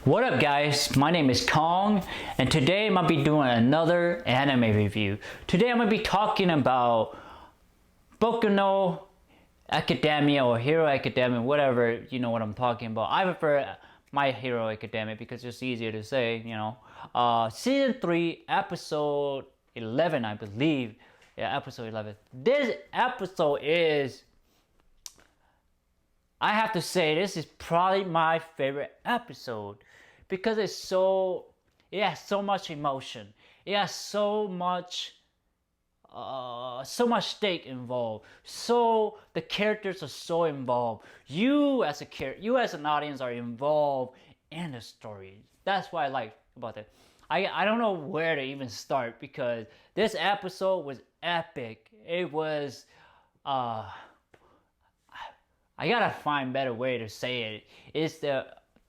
What up guys, my name is Kong and today I'm going to be doing another anime review. Today I'm going to be talking about Boku no Academia or Hero Academia, whatever, you know what I'm talking about. I prefer My Hero Academia because it's easier to say, you know. Season 3, episode 11 I believe. Yeah, episode 11. This episode is, I have to say, this is probably my favorite episode because it has so much emotion. It has so much stake involved. So the characters are so involved. You as an audience are involved in the story. That's what I like about it. I don't know where to even start because this episode was epic. It was I gotta find a better way to say it. It's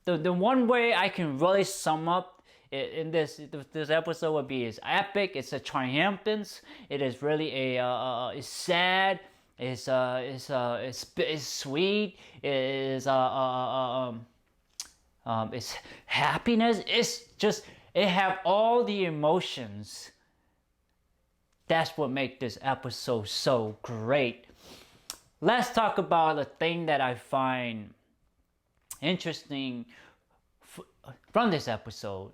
the one way I can really sum up in this episode would be it's epic. It's a triumphant. It is really it's sad. It's sweet. It's happiness. It's just it have all the emotions. That's what makes this episode so great. Let's talk about the thing that I find interesting from this episode.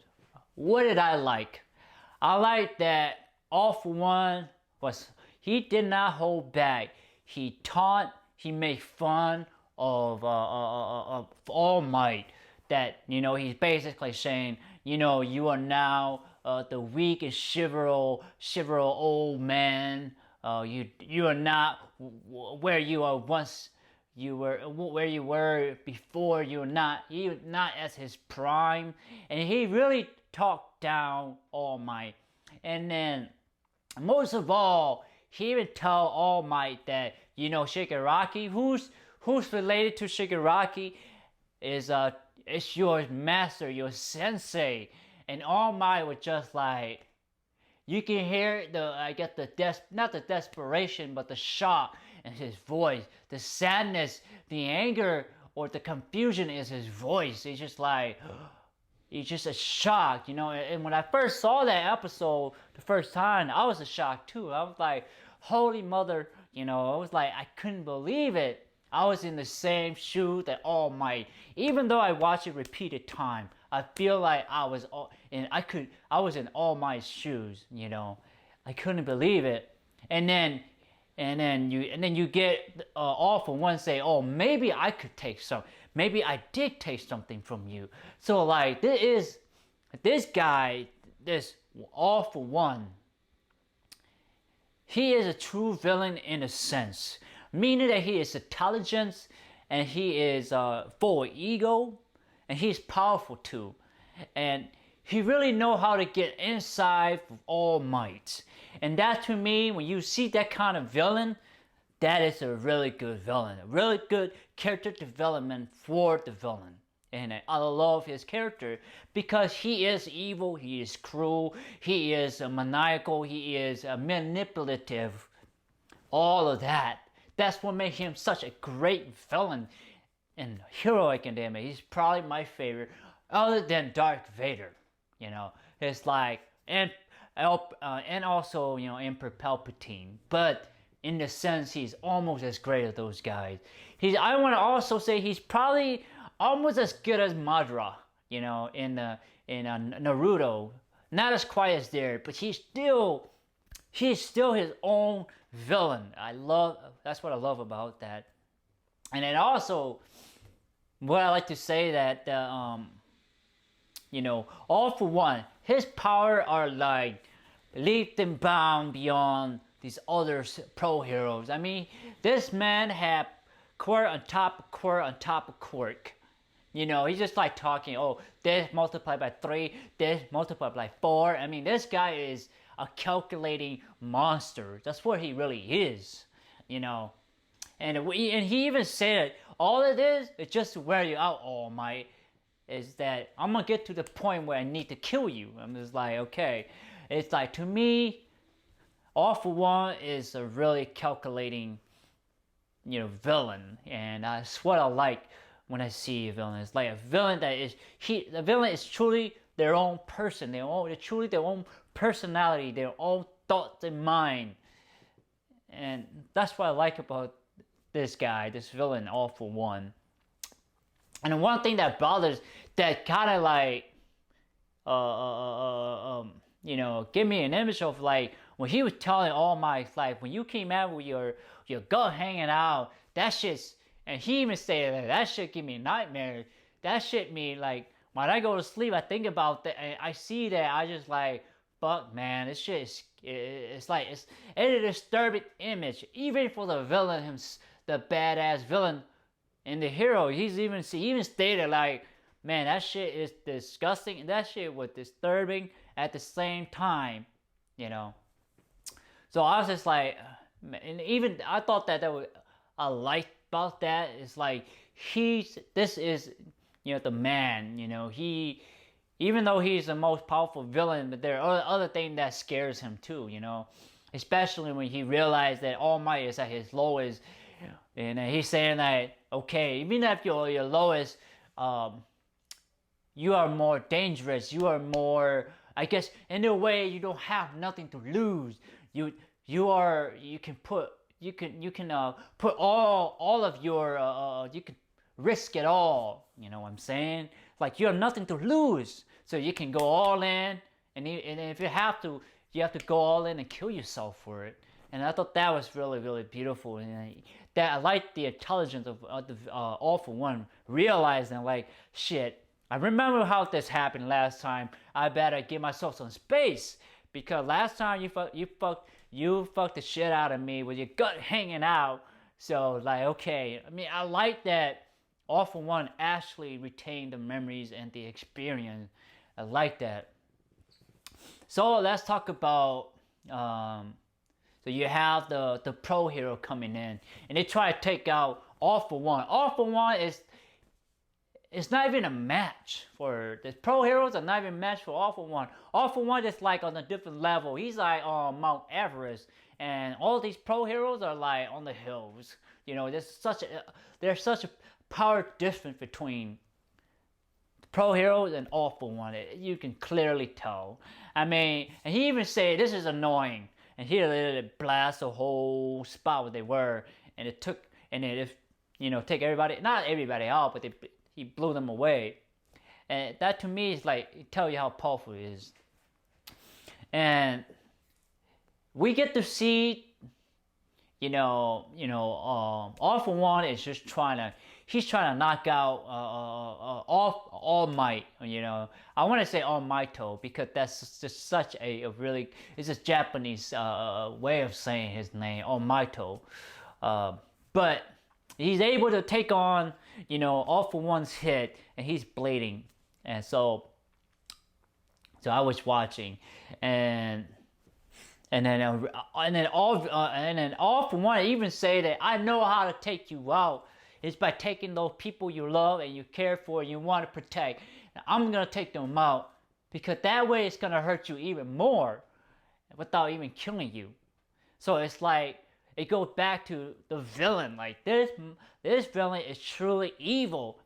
What did I like? I like that All For One he did not hold back. He made fun of All Might. That, you know, he's basically saying, you know, you are now the weak and chivalrous old man. You are not where you are once you were, where you were before. You're not at his prime, and he really talked down All Might. And then most of all, he even tell All Might that, you know, Shigaraki, who's related to Shigaraki, is your master, your sensei. And All Might was just like, you can hear not the desperation, but the shock in his voice, the sadness, the anger, or the confusion is his voice. He's just like, he's just a shock, you know. And when I first saw that episode the first time, I was a shock too. I was like, holy mother, you know. I was like, I couldn't believe it. I was in the same shoe that All Might. Even though I watched it repeated time, I feel like I was in All Might's shoes, you know. I couldn't believe it. And then you get All For One say, oh, maybe I could take some. Maybe I did take something from you. So like this guy, this All For One, he is a true villain in a sense. Meaning that he is intelligent and he is full of ego and he's powerful too. And he really know how to get inside of All Might. And that to me, when you see that kind of villain, that is a really good villain. A really good character development for the villain. And I love his character because he is evil, he is cruel, he is maniacal, he is manipulative. All of that. That's what made him such a great villain in Hero Academia. He's probably my favorite, other than Darth Vader. You know, it's like and also, you know, Emperor Palpatine. But in the sense, he's almost as great as those guys. I want to also say he's probably almost as good as Madara. You know, in Naruto, not as quiet as there, but he's still his own villain. That's what I love about that. And then also, what I like to say that you know, All For One, his power are like leaped and bound beyond these other pro heroes. I mean, this man had quirk on top of quirk on top of quirk. You know, he's just like talking, oh, this multiplied by 3, this multiplied by 4. I mean, this guy is a calculating monster. That's what he really is, you know. And he even said, all it is just to wear you out, All Might. Is that I'm gonna get to the point where I need to kill you. I'm just like, okay. It's like, to me, All For One is a really calculating, you know, villain, and that's what I like when I see a villain. It's like a villain that is the villain is truly their own person. They're truly their own personality, their own thoughts and mind. And that's what I like about this guy, this villain, All For One. And one thing that bothers, that kind of like, give me an image of like when he was telling All Might, like when you came out with your gut hanging out, that shit's, and he even said that shit give me nightmares. That shit me like when I go to sleep, I think about that, and I see that, I just like, fuck man, this shit is, it's a disturbing image, even for the villain, the badass villain, and the hero. He even stated like, man, that shit is disgusting, and that shit was disturbing at the same time, So I was just like, and even I thought that was, I liked about that is like, this is, the man, he, even though he's the most powerful villain, but there are other things that scares him too, especially when he realized that All Might is at his lowest, and he's saying that, okay, even if you're your lowest, you are more dangerous, you are more, I guess, in a way, you don't have nothing to lose. You can put all of your, you can risk it all, you know what I'm saying? Like, you have nothing to lose, so you can go all in, and if you have to go all in and kill yourself for it. And I thought that was really, really beautiful, and that I liked the intelligence of the All For One, realizing like, shit, I remember how this happened last time. I better give myself some space, because last time you fucked the shit out of me with your gut hanging out. So like, okay, I mean, I like that All For One actually retained the memories and the experience. I like that. So let's talk about, so you have the pro hero coming in, and they try to take out All For One. All For One it's not even a match for the pro heroes. Are not even a match for All For One. All For One is like on a different level. He's like on Mount Everest, and all these pro heroes are like on the hills. There's such a power difference between pro heroes and All For One. You can clearly tell. I mean, and he even said this is annoying, and he literally blast the whole spot where they were, and it took, and it take everybody, not everybody out, but he blew them away. And that to me is like, it tell you how powerful he is. And we get to see, All For One is just he's trying to knock out All Might. I want to say All Mighto, because that's just such a really, it's a Japanese way of saying his name, All Mighto. But he's able to take on, All For One's hit, and he's bleeding. And so I was watching, and then All For One even say that, I know how to take you out. It's by taking those people you love and you care for and you want to protect. I'm gonna take them out, because that way it's gonna hurt you even more without even killing you. So it's like, it goes back to the villain. Like, this villain is truly evil,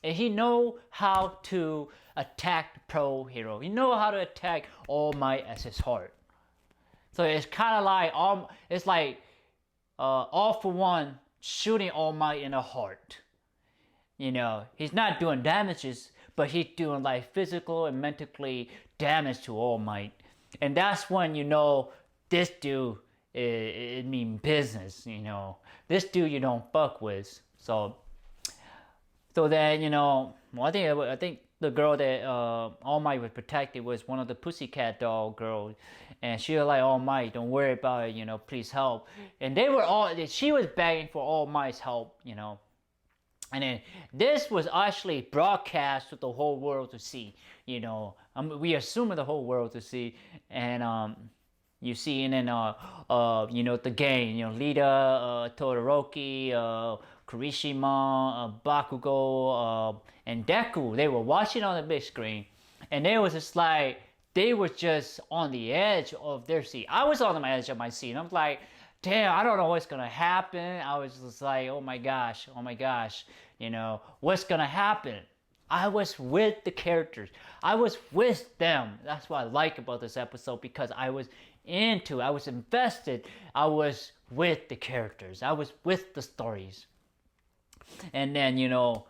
and he know how to attack the pro hero. He know how to attack All Might as his heart. So it's kind of like All For One shooting All Might in the heart. He's not doing damages, but he's doing like physical and mentally damage to All Might, and that's when this dude. It mean business, This dude you don't fuck with. So then, I think the girl that All Might was protected was one of the Pussycat Doll girls, and she was like, All Might, don't worry about it, please help. And she was begging for All Might's help, And then this was actually broadcast to the whole world to see, we assuming the whole world to see, and you see, and then the gang, Lita, Todoroki, Kirishima, Bakugo, and Deku, they were watching on the big screen, and they was just like, they were just on the edge of their seat. I was on the edge of my seat. I'm like, damn, I don't know what's gonna happen. I was just like, oh my gosh, you know, what's gonna happen. I was with the characters. I was with them. That's what I like about this episode, because I was invested. I was with the characters. I was with the stories. And then, you know,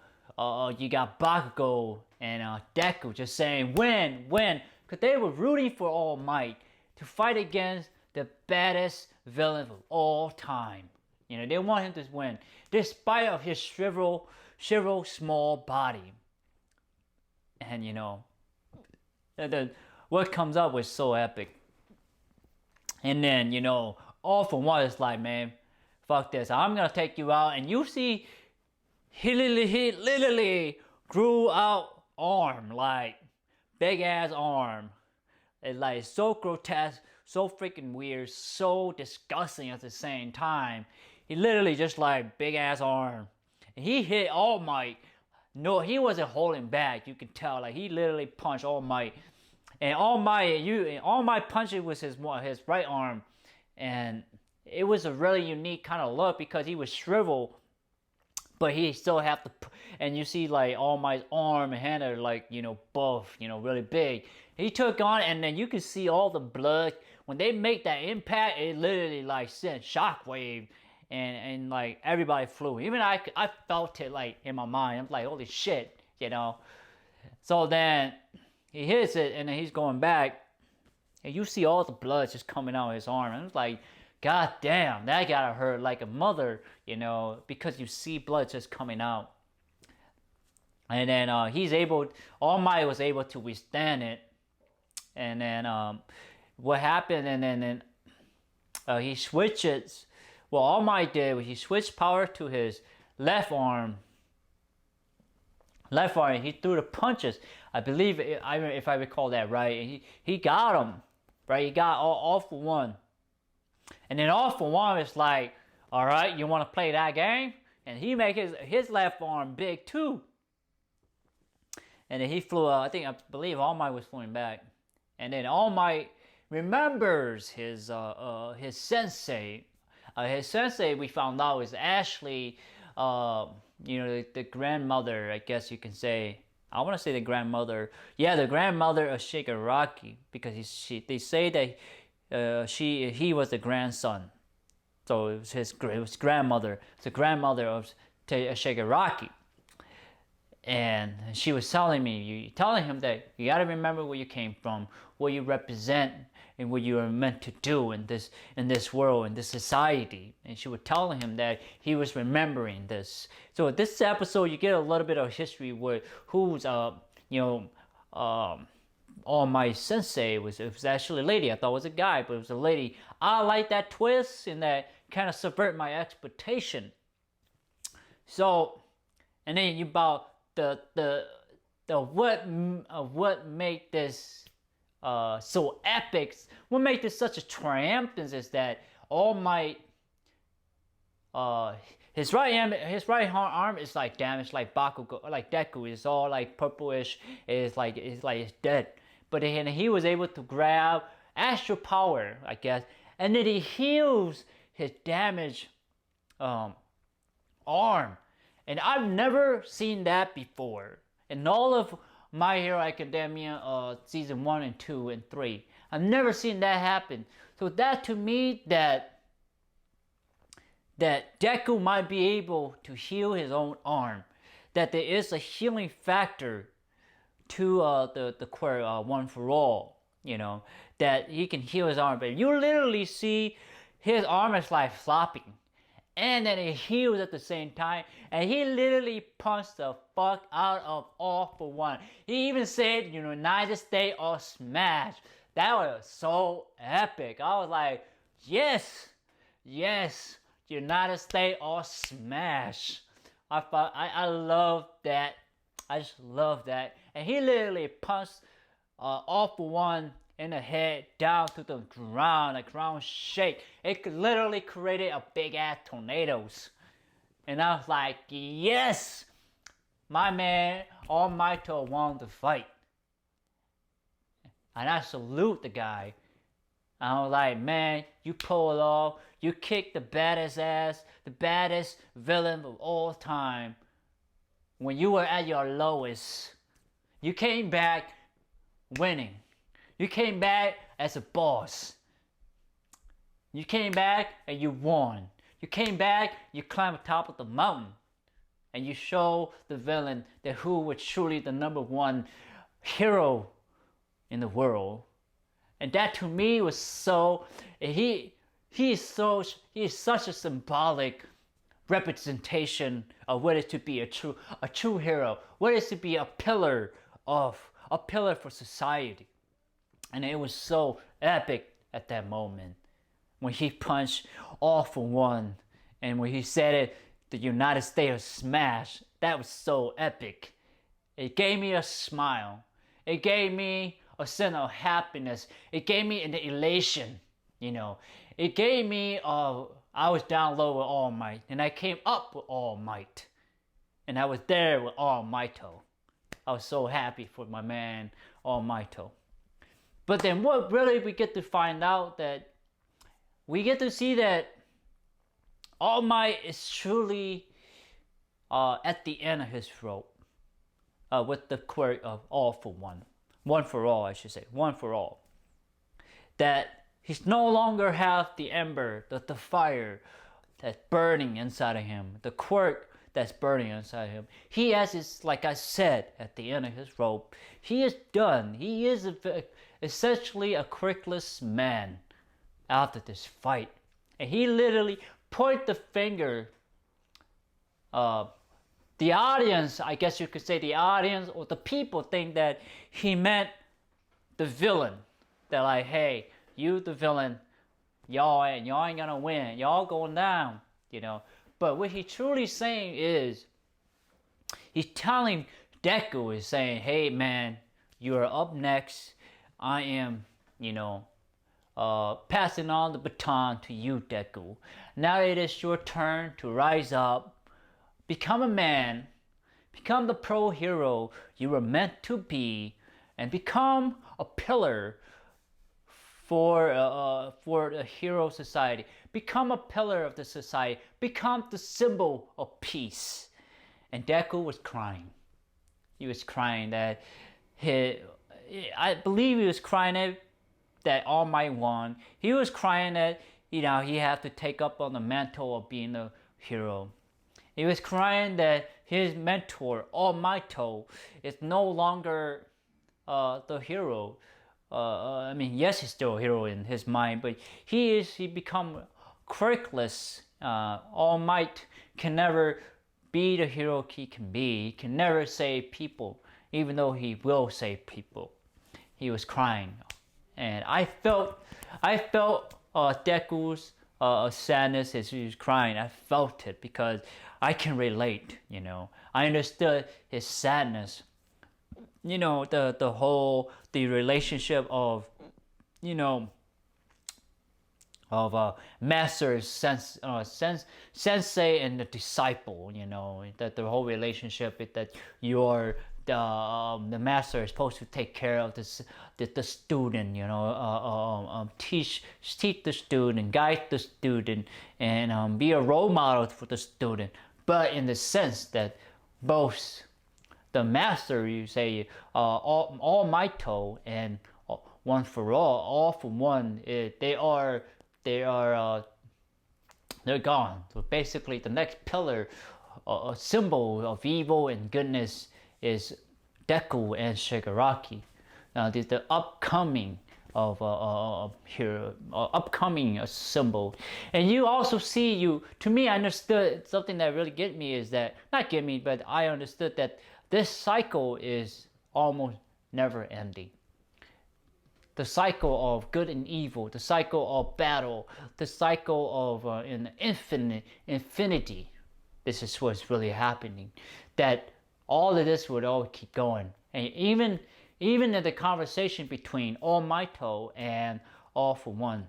you got Bakugo and Deku just saying, win, win. Because they were rooting for All Might to fight against the baddest villain of all time. You know, they want him to win, despite of his shriveled small body. And, you know, what comes up was so epic. And then, you know, All For One is like, man, fuck this. I'm going to take you out. And you see, he literally grew out arm, like, big ass arm. It's like so grotesque, so freaking weird, so disgusting at the same time. He literally just like big ass arm. And he hit All Might. No, he wasn't holding back. You can tell, like he literally punched All Might. And All Might punching with his right arm, and it was a really unique kind of look because he was shriveled, but he still have to. And you see like All Might's arm and hand are like, you know, both, you know, really big. He took on, and then you can see all the blood when they make that impact. It literally like sent shockwave, and like everybody flew. Even I felt it like in my mind. I'm like, holy shit, you know. So then he hits it, and then he's going back, and you see all the blood just coming out of his arm. And it's like, god damn, that gotta hurt like a mother, you know, because you see blood just coming out. And then All Might was able to withstand it. And then what happened, and then he switches. What All Might did was he switched power to his left arm. He threw the punches. I believe, if I recall that right, he got him, right? He got All For One. And then All For One is like, all right, you want to play that game? And he make his left arm big too. And then he flew out. I believe All Might was flying back. And then All Might remembers his sensei. His sensei, we found out, is actually, you know, the grandmother, I guess you can say. I want to say the grandmother. Yeah, the grandmother of Shigaraki, because they say that he was the grandson. So it was grandmother. It's the grandmother of Shigaraki. And she was telling him that you got to remember where you came from, what you represent, and what you are meant to do in this world, in this society. And she was telling him that he was remembering this. So this episode, you get a little bit of history with who's you know, All Might sensei. It was actually a lady. I thought it was a guy, but it was a lady. I like that twist, and that kind of subvert my expectation. So, and then about what make this so epic, what make this such a triumphant is that All Might, his right arm is like damaged, like Bakugo, like Deku. It's all like purplish. It's like it's dead. But then he was able to grab astral power, I guess, and then he heals his damaged arm. And I've never seen that before. In all of My Hero Academia season 1 and 2 and 3, I've never seen that happen. So that to me, that Deku might be able to heal his own arm, that there is a healing factor to the queer One For All, you know, that he can heal his arm. But you literally see his arm is like flopping. And then it heals at the same time. And he literally punched the fuck out of All For One. He even said, you know, United States or smash. That was so epic. I was like, yes, United States or smash. I love that. I just love that. And he literally punched All For One in the head down to the ground shake. It literally created a big ass tornadoes. And I was like, yes, my man All Might won the fight. And I salute the guy. I was like, man, you pull it off. You kick the baddest ass, the baddest villain of all time. when you were at your lowest, you came back winning. You came back as a boss. You came back and you won. You came back, you climbed top of the mountain. And you show the villain that who was truly the #1 hero in the world. And that to me was so, he is such a symbolic representation of what is to be a true hero, what is to be a pillar for society. And it was so epic at that moment when he punched All For One, and when he said it, the United States smash. That was so epic. It gave me a smile. It gave me a sense of happiness. It gave me an elation, you know. It gave me I was down low with All Might, and I came up with All Might, and I was there with All Mighto. I was so happy for my man All Mighto. But then what really we get to find out, that we get to see that All Might is truly at the end of his rope, with the quirk of All For One. One for all, I should say. One for all. That he's no longer have the ember, the fire that's burning inside of him, the quirk that's burning inside of him. He has his, like I said, at the end of his rope, he is done. He is essentially a quirkless man after this fight. And he literally point the finger. The audience, I guess you could say the audience or the people think that he meant the villain. They're like, hey, you the villain, y'all ain't gonna win, y'all going down, you know. But what he truly saying is, he's telling Deku, is saying, hey man, you are up next. I am, you know, passing on the baton to you, Deku. Now it is your turn to rise up, become a man, become the pro hero you were meant to be, and become a pillar for the hero society. Become a pillar of the society. Become the symbol of peace. And Deku was crying. He was crying that I believe he was crying that All Might won. He was crying that, you know, he had to take up on the mantle of being a hero. He was crying that his mentor, All Mighto, is no longer the hero. I mean, yes, he's still a hero in his mind, but he become quirkless. All Might can never be the hero he can be. He can never save people, even though he will save people. He was crying, and I felt Deku's sadness as he was crying. I felt it because I can relate, you know. I understood his sadness. You know, the relationship of, you know, of master sensei and the disciple, you know, that the whole relationship is that you're the master is supposed to take care of the student, you know, teach the student, guide the student, and be a role model for the student. But in the sense that both the master, you say, all Mighto and One For All For One, they're gone. So basically, the next pillar, a symbol of evil and goodness, is Deku and Shigaraki. Now, the upcoming of here, upcoming symbol. And you also see, to me, I understood something that really get me is that, not get me, but I understood that this cycle is almost never ending. The cycle of good and evil, the cycle of battle, the cycle of infinity. This is what's really happening. That all of this would always keep going. And even in the conversation between All Mighto and All For One,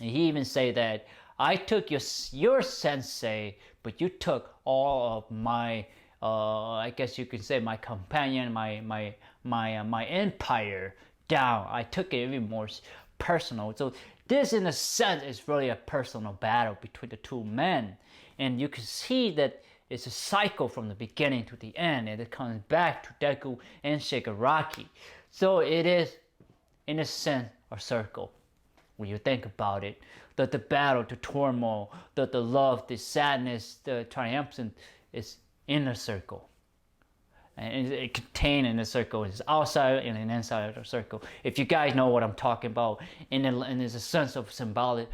and he even say that I took your sensei, but you took all of my, I guess you could say, my companion, my empire down. I took it even more personal. So this, in a sense, is really a personal battle between the two men, and you can see that it's a cycle from the beginning to the end, and it comes back to Deku and Shigaraki. So it is, in a sense, a circle. When you think about it, the battle, the turmoil, the love, the sadness, the triumphant is in a circle. And it contained in the circle is outside and an inside of the circle. If you guys know what I'm talking about, and there's a sense of symbolic,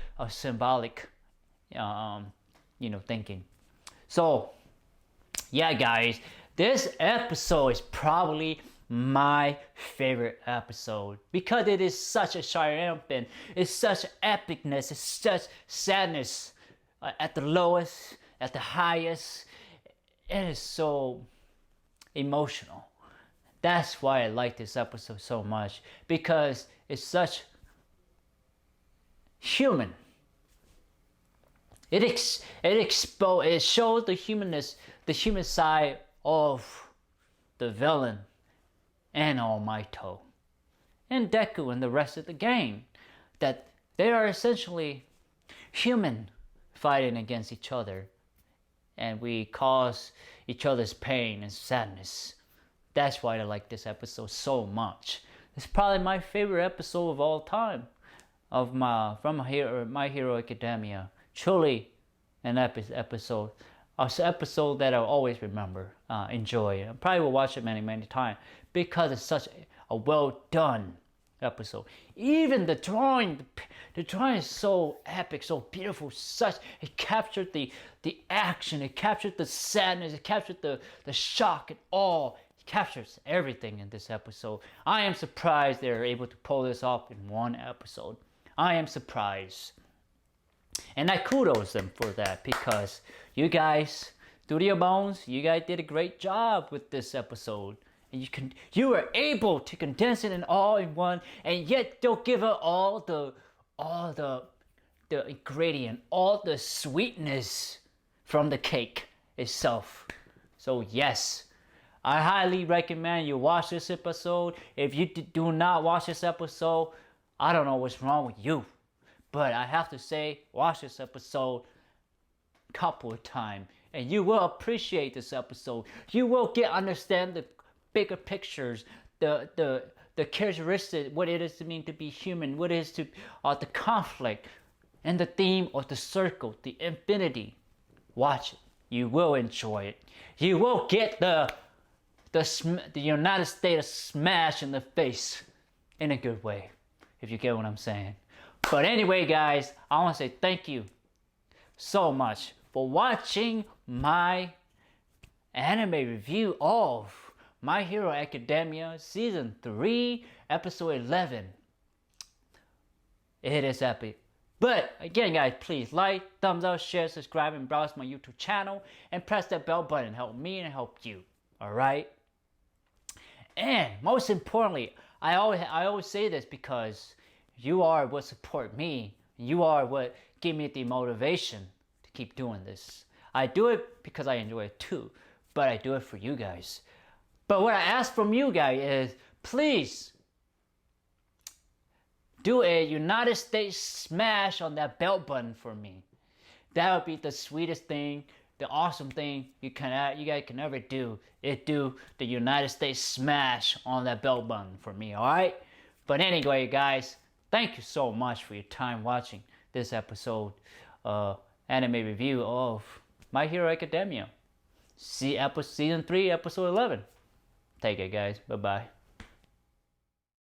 thinking. So, yeah, guys, this episode is probably my favorite episode because it is such a triumphant, it's such epicness, it's such sadness at the lowest, at the highest. It is so emotional. That's why I like this episode so much, because it's such human. It shows the humanness, the human side of the villain and All Might and Deku and the rest of the gang, that they are essentially human fighting against each other, and we cause each other's pain and sadness. That's why I like this episode so much. It's probably my favorite episode of all time of My Hero Academia. Truly an episode. An episode that I'll always remember, enjoy. I probably will watch it many, many times because it's such a well done episode. Even the drawing is so epic, so beautiful. It captured the action, it captured the sadness, it captured the shock and awe. It captures everything in this episode. I am surprised they're able to pull this off in one episode. I am surprised. And I kudos them for that, because you guys, Studio Bones, you guys did a great job with this episode. And you were able to condense it all in one, and yet don't give it all the ingredient, all the sweetness from the cake itself. So yes, I highly recommend you watch this episode. If you do not watch this episode, I don't know what's wrong with you. But I have to say, watch this episode a couple of times, and you will appreciate this episode. You will understand the bigger pictures, the characteristics, what it is to mean to be human, what it is to the conflict, and the theme of the circle, the infinity. Watch it. You will enjoy it. You will get the United States smash in the face in a good way, if you get what I'm saying. But anyway, guys, I want to say thank you so much for watching my anime review of My Hero Academia Season 3, Episode 11. It is epic. But again, guys, please like, thumbs up, share, subscribe, and browse my YouTube channel, and press that bell button. Help me and help you. Alright? And most importantly, I always say this because you are what support me. You are what give me the motivation to keep doing this. I do it because I enjoy it too, but I do it for you guys. But what I ask from you guys is, please do a United States smash on that bell button for me. That would be the sweetest thing, the awesome thing you guys can ever do. Do the United States smash on that bell button for me, alright? But anyway, guys, thank you so much for your time watching this episode anime review of My Hero Academia. Season 3, Episode 11. Take it, guys. Bye-bye.